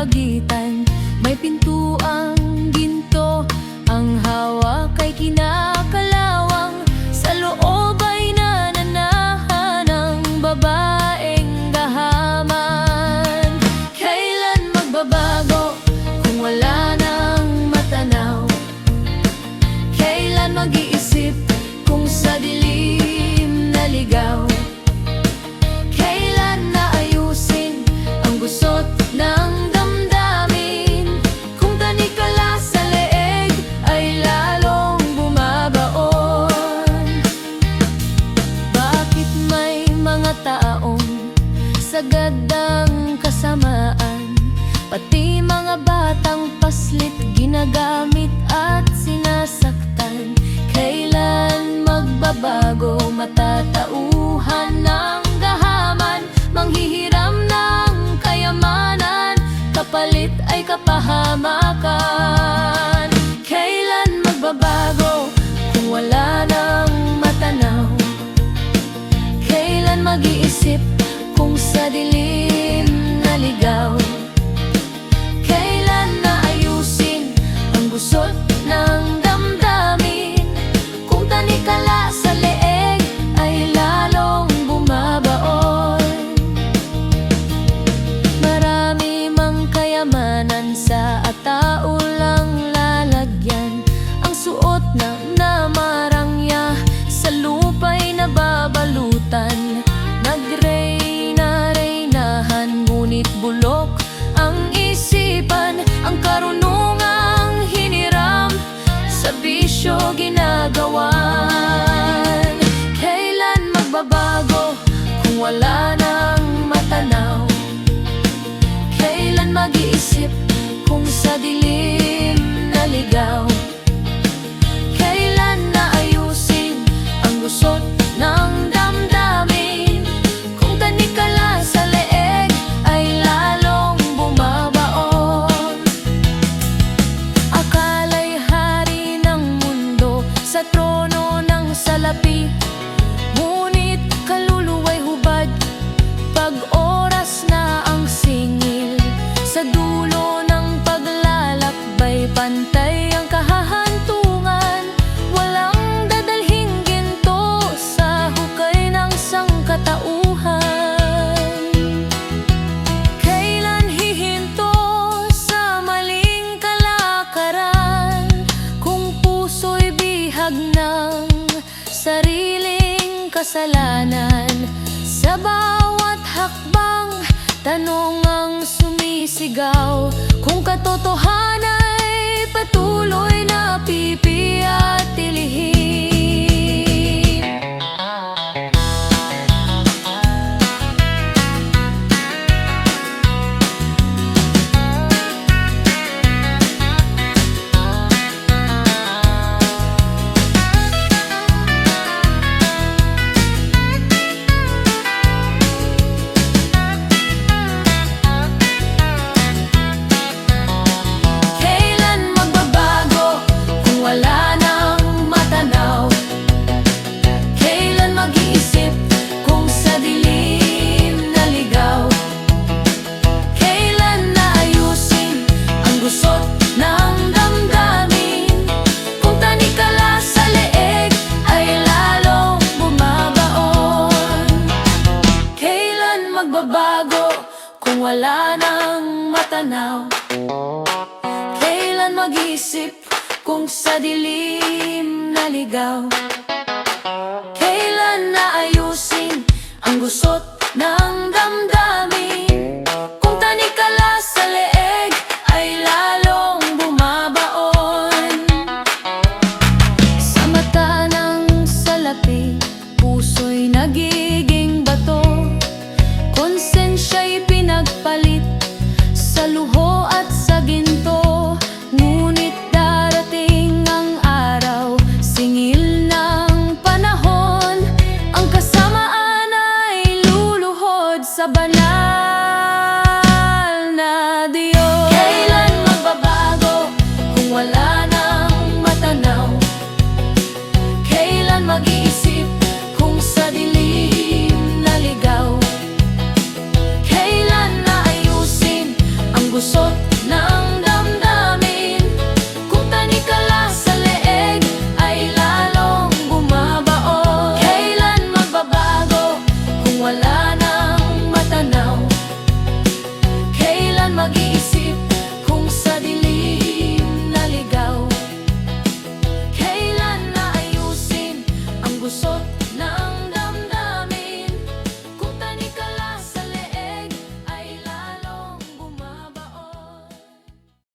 pagitan. May pintuang ginto, ang hawak ay kinakalawang. Sa loob ay nananahan ang babaeng gahaman. Kailan magbabago kung wala nang matanaw? Kailan mag-iisip kung sa dilim naligaw? Kailan naayusin ang gusot ng damdamin? Kung tanikala sa leeg ay lalong bumabaon. Bakit may mga taong sagad ang kasamaan, pati mga batang paslit ginagamit at sinasaktan? Kailan magbabago, matatauhan ng gahaman, manghihiram ng kayamanan, kapalit ay kapahamakan? Kailan magbabago kung wala nang matanaw? Kailan mag-iisip kung sa dilim naligaw? Kailan naayusin ang gusot ng damdamin? Kung tanikala sa leeg ay lalong bumabaon. Marami mang kayamanan sa tao lang lalagyan, ang suot na namarangya sa lupa'y nababalutan. Nagreyna-reynahan ngunit bulok ang isipan, ang karunungang hiniram sa bisyo ginagawan. Kailan magbabago kung wala nang matanaw? Kailan mag-iisip kung sa dilim naligaw? Kailan naayusin ang gusot ng damdamin? Kung tanikala sa leeg ay lalong bumabaon. Akala'y hari ng mundo sa trono ng salapi, ngunit kaluluwa'y hubad pag oras na ang singil. Sa dulo ng paglalakbay, pantay ang kahahantungan, walang dadalhing ginto sa hukay ng sangkatauhan. Kailan hihinto sa maling kalakaran, kung puso'y bihag ng sariling kasalanan? Sa bawat hakbang, tanong ang sumisigaw, kung katotohana'y patuloy na pipiyat-tilihin. Magbabago kung wala nang matanaw? Kailan mag-iisip kung sa dilim naligaw? Kailan naayusin ang gusot ng damdamin? Kung tanikala sa leeg ay lalong bumabaon. Sa mata ng salapi, puso'y nagiging bato, konsensya'y pinagpalit sa luho at sa ginto. Ngunit darating ang araw, singil ng panahon, ang kasamaan ay luluhod sa banal na Diyos. Kailan magbabago kung wala nang matanaw? Kailan mag-iisip kung sa dilim naligaw? Kailan naayusin ang gusto mag-iisa